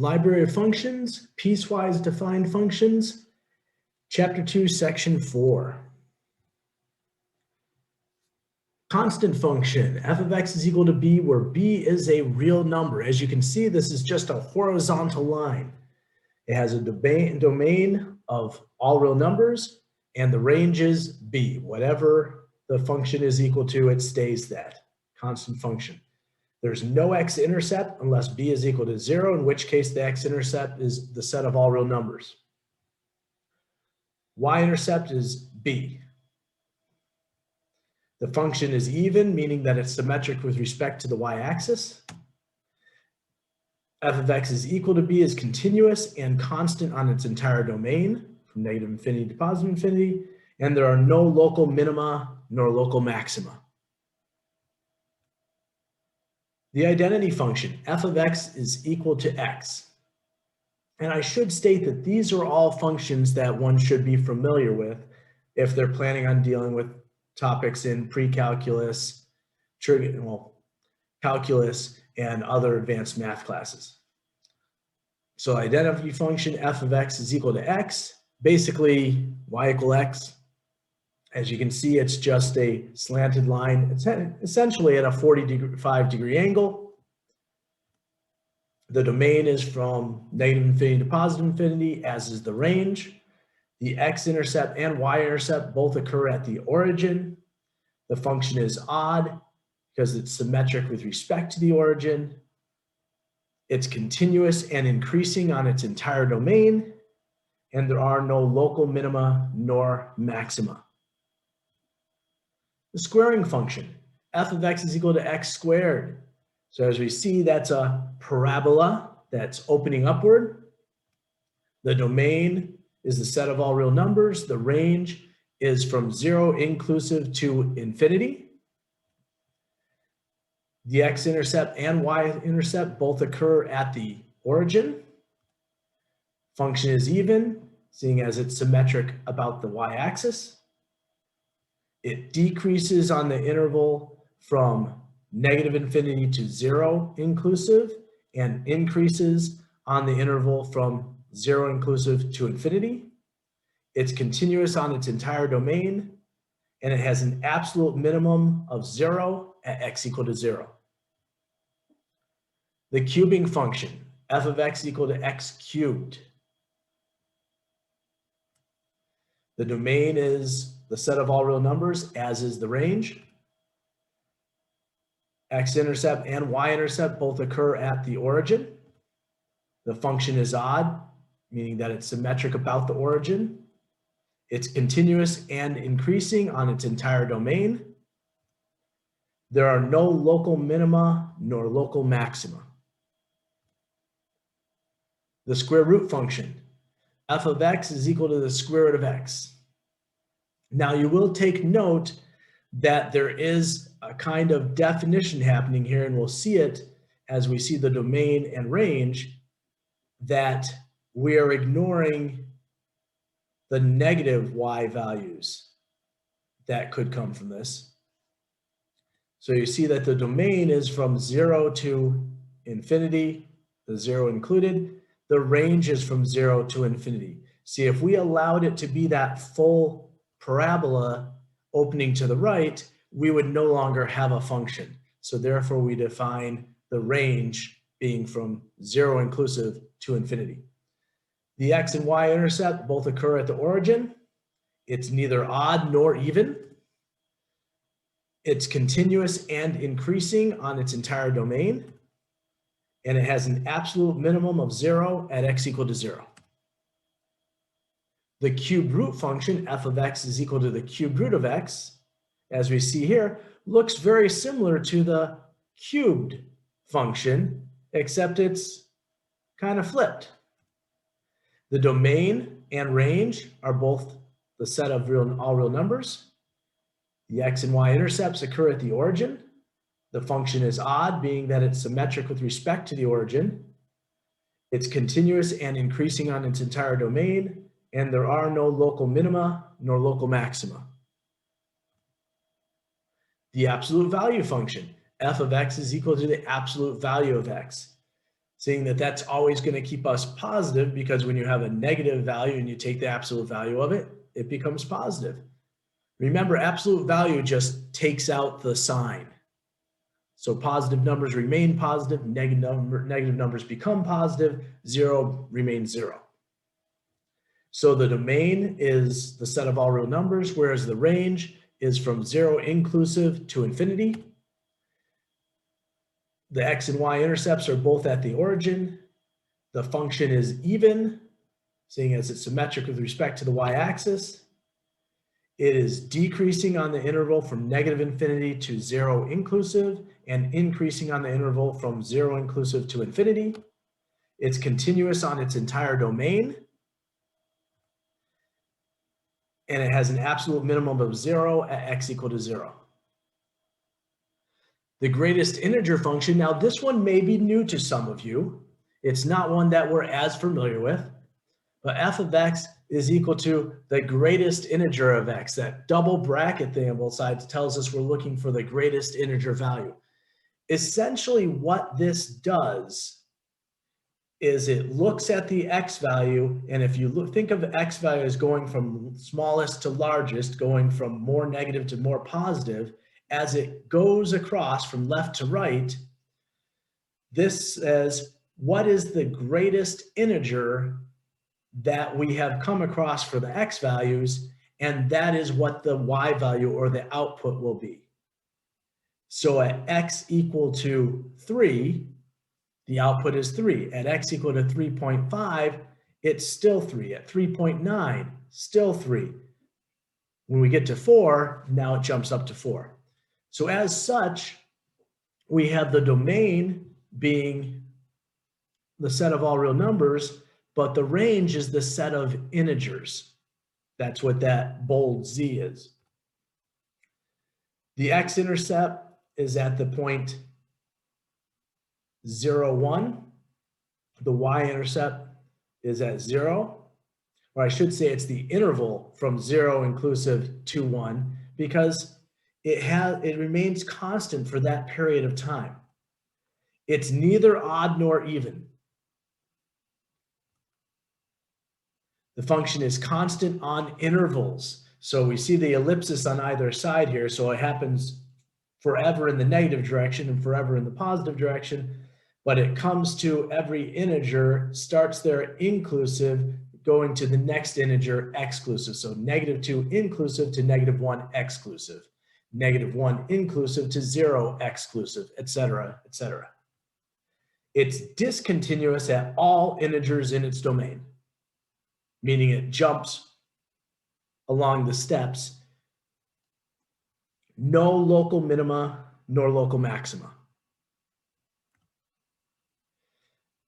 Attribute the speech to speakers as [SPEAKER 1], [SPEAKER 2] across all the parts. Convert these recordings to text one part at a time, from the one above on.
[SPEAKER 1] Library of Functions, Piecewise-Defined Functions, Chapter 2, Section 4. Constant function, f of x is equal to b, where b is a real number. As you can see, this is just a horizontal line. It has a domain of all real numbers, and the range is b. Whatever the function is equal to, it stays that. Constant function. There's no x-intercept unless b is equal to 0, in which case the x-intercept is the set of all real numbers. Y-intercept is b. The function is even, meaning that it's symmetric with respect to the y-axis. F of x is equal to b is continuous and constant on its entire domain, from negative infinity to positive infinity, and there are no local minima nor local maxima. The identity function, f of x is equal to x. And I should state that these are all functions that one should be familiar with if they're planning on dealing with topics in pre-calculus, calculus, and other advanced math classes. So identity function f of x is equal to x, basically y equal x. As you can see, it's just a slanted line. It's essentially at a 45-degree angle. The domain is from negative infinity to positive infinity, as is the range. The x-intercept and y-intercept both occur at the origin. The function is odd because it's symmetric with respect to the origin. It's continuous and increasing on its entire domain, and there are no local minima nor maxima. The squaring function, f of x is equal to x squared. So as we see, that's a parabola that's opening upward. The domain is the set of all real numbers. The range is from 0 inclusive to infinity. The x-intercept and y-intercept both occur at the origin. Function is even, seeing as it's symmetric about the y-axis. It decreases on the interval from negative infinity to 0 inclusive, and increases on the interval from 0 inclusive to infinity. It's continuous on its entire domain, and it has an absolute minimum of 0 at x equal to 0. The cubing function, f of x equal to x cubed. The domain is the set of all real numbers, as is the range. X-intercept and y-intercept both occur at the origin. The function is odd, meaning that it's symmetric about the origin. It's continuous and increasing on its entire domain. There are no local minima nor local maxima. The square root function, f of x is equal to the square root of x. Now you will take note that there is a kind of definition happening here, and we'll see it as we see the domain and range, that we are ignoring the negative y values that could come from this. So you see that the domain is from 0 to infinity, the 0 included. The range is from 0 to infinity. See, if we allowed it to be that full parabola opening to the right, we would no longer have a function. So therefore we define the range being from 0 inclusive to infinity. The x and y intercept both occur at the origin. It's neither odd nor even. It's continuous and increasing on its entire domain. And it has an absolute minimum of 0 at x equal to 0. The cube root function, f of x is equal to the cube root of x, as we see here, looks very similar to the cubed function, except it's kind of flipped. The domain and range are both the set of all real numbers. The x and y intercepts occur at the origin. The function is odd, being that it's symmetric with respect to the origin. It's continuous and increasing on its entire domain, and there are no local minima nor local maxima. The absolute value function, f of x is equal to the absolute value of x. seeing that that's always going to keep us positive, because when you have a negative value and you take the absolute value of it, it becomes positive. Remember, absolute value just takes out the sign. So positive numbers remain positive, negative numbers become positive, 0 remains 0. So the domain is the set of all real numbers, whereas the range is from 0 inclusive to infinity. The x and y intercepts are both at the origin. The function is even, seeing as it's symmetric with respect to the y-axis. It is decreasing on the interval from negative infinity to 0 inclusive, and increasing on the interval from 0 inclusive to infinity. It's continuous on its entire domain, and it has an absolute minimum of 0 at x equal to 0. The greatest integer function, now this one may be new to some of you. It's not one that we're as familiar with, but f of x is equal to the greatest integer of x. That double bracket thing on both sides tells us we're looking for the greatest integer value. Essentially what this does is it looks at the x value, and if you think of x value as going from smallest to largest, going from more negative to more positive, as it goes across from left to right, this says, what is the greatest integer that we have come across for the x values, and that is what the y value or the output will be. So at x equal to 3, the output is 3. At x equal to 3.5, it's still 3. At 3.9, still 3. When we get to 4, now it jumps up to 4. So as such, we have the domain being the set of all real numbers, but the range is the set of integers. That's what that bold z is. The x-intercept is at the point 0, 1. The y-intercept is at 0. Or I should say it's the interval from 0 inclusive to 1, because it remains constant for that period of time. It's neither odd nor even. The function is constant on intervals. So we see the ellipsis on either side here, so it happens forever in the negative direction and forever in the positive direction, but it comes to every integer, starts there inclusive, going to the next integer exclusive. So -2 inclusive to -1 exclusive, -1 inclusive to 0 exclusive, etc., etc. It's discontinuous at all integers in its domain, meaning it jumps along the steps. No local minima nor local maxima.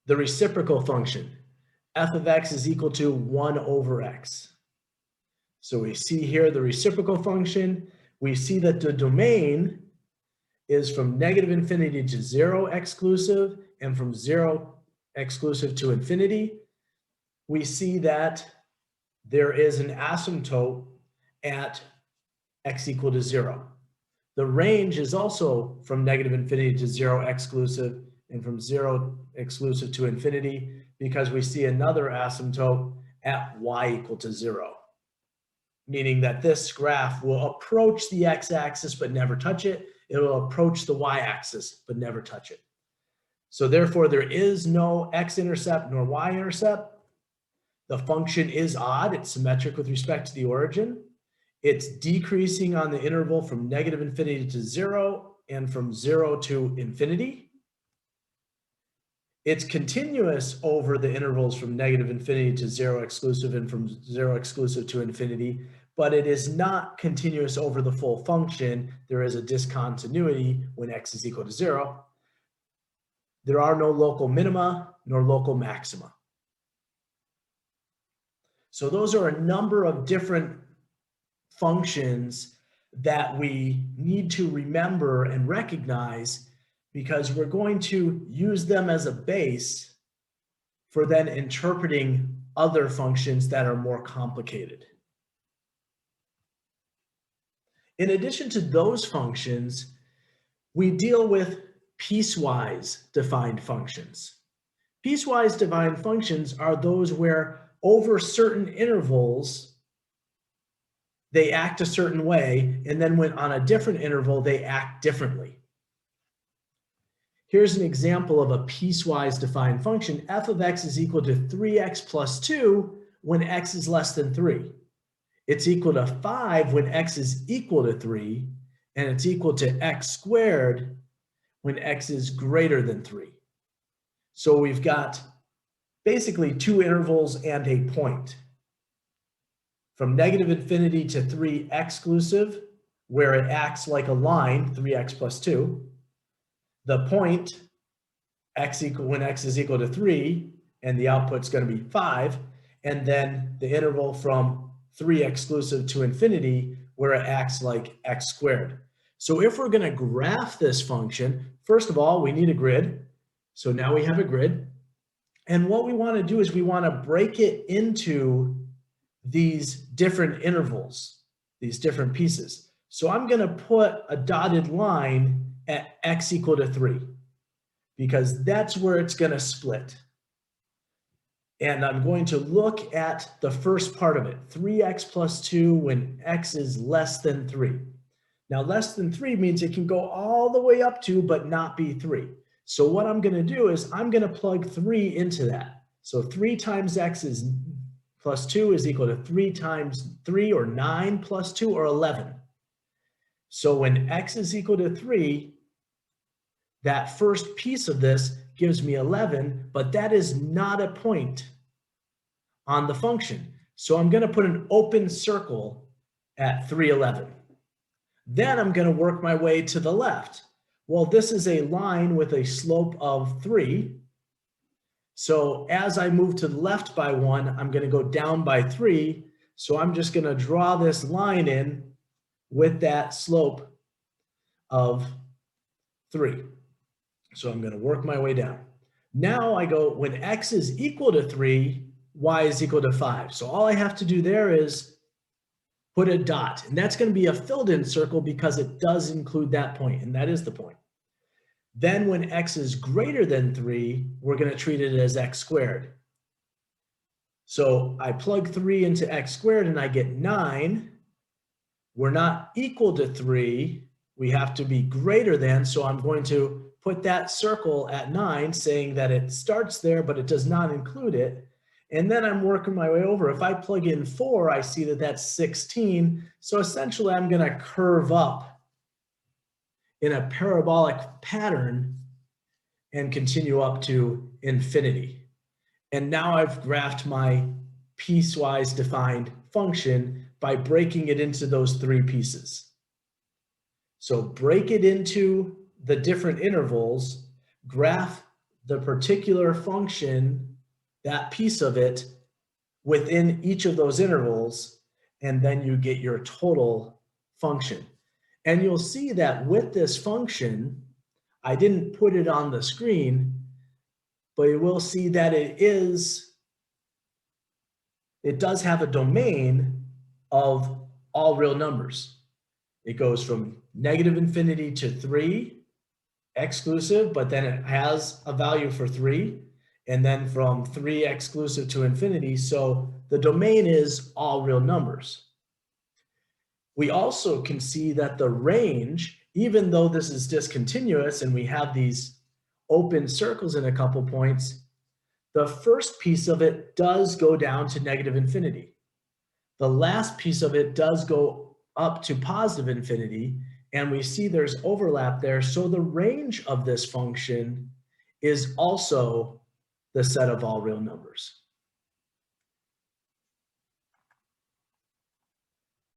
[SPEAKER 1] The reciprocal function, f of x is equal to 1 over x. So we see here the reciprocal function. We see that the domain is from negative infinity to 0 exclusive, and from 0 exclusive to infinity. We see that there is an asymptote at x equal to 0. The range is also from negative infinity to 0 exclusive, and from 0 exclusive to infinity, because we see another asymptote at y equal to 0, meaning that this graph will approach the x-axis but never touch it. It will approach the y-axis but never touch it. So therefore, there is no x-intercept nor y-intercept. The function is odd. It's symmetric with respect to the origin. It's decreasing on the interval from negative infinity to 0 and from 0 to infinity. It's continuous over the intervals from negative infinity to 0 exclusive and from 0 exclusive to infinity, but it is not continuous over the full function. There is a discontinuity when x is equal to 0. There are no local minima nor local maxima. So those are a number of different functions that we need to remember and recognize, because we're going to use them as a base for then interpreting other functions that are more complicated. In addition to those functions, we deal with piecewise-defined functions. Piecewise-defined functions are those where over certain intervals, they act a certain way, and then when on a different interval, they act differently. Here's an example of a piecewise-defined function. F of x is equal to 3x plus 2 when x is less than 3. It's equal to 5 when x is equal to 3, and it's equal to x squared when x is greater than 3. So we've got basically two intervals and a point. From negative infinity to 3 exclusive, where it acts like a line, 3x plus 2. The point, when x is equal to 3, and the output's going to be 5. And then the interval from 3 exclusive to infinity, where it acts like x squared. So if we're going to graph this function, first of all, we need a grid. So now we have a grid. And what we want to do is we want to break it into these different intervals, these different pieces. So I'm going to put a dotted line at x equal to 3, because that's where it's going to split. And I'm going to look at the first part of it, 3x plus 2 when x is less than 3. Now, less than 3 means it can go all the way up to, but not be 3. So what I'm going to do is I'm going to plug 3 into that. So 3 times x is plus 2 is equal to 3 times 3, or 9 plus 2, or 11. So when x is equal to 3, that first piece of this gives me 11, but that is not a point on the function. So I'm going to put an open circle at 311. Then I'm going to work my way to the left. Well, this is a line with a slope of 3. So as I move to the left by 1, I'm going to go down by 3. So I'm just going to draw this line in with that slope of 3. So I'm going to work my way down. Now I go, when x is equal to 3, y is equal to 5. So all I have to do there is put a dot. And that's going to be a filled in circle because it does include that point, and that is the point. Then when x is greater than 3, we're going to treat it as x squared. So I plug 3 into x squared and I get 9. We're not equal to 3. We have to be greater than, so I'm going to put that circle at 9, saying that it starts there, but it does not include it. And then I'm working my way over. If I plug in 4, I see that that's 16. So essentially, I'm going to curve up in a parabolic pattern and continue up to infinity. And now I've graphed my piecewise-defined function by breaking it into those 3 pieces. So break it into the different intervals, graph the particular function, that piece of it, within each of those intervals, and then you get your total function. And you'll see that with this function, I didn't put it on the screen, but you will see that it does have a domain of all real numbers. It goes from negative infinity to 3, exclusive, but then it has a value for 3, and then from 3 exclusive to infinity. So the domain is all real numbers. We also can see that the range, even though this is discontinuous and we have these open circles in a couple points, the first piece of it does go down to negative infinity. The last piece of it does go up to positive infinity, and we see there's overlap there. So the range of this function is also the set of all real numbers.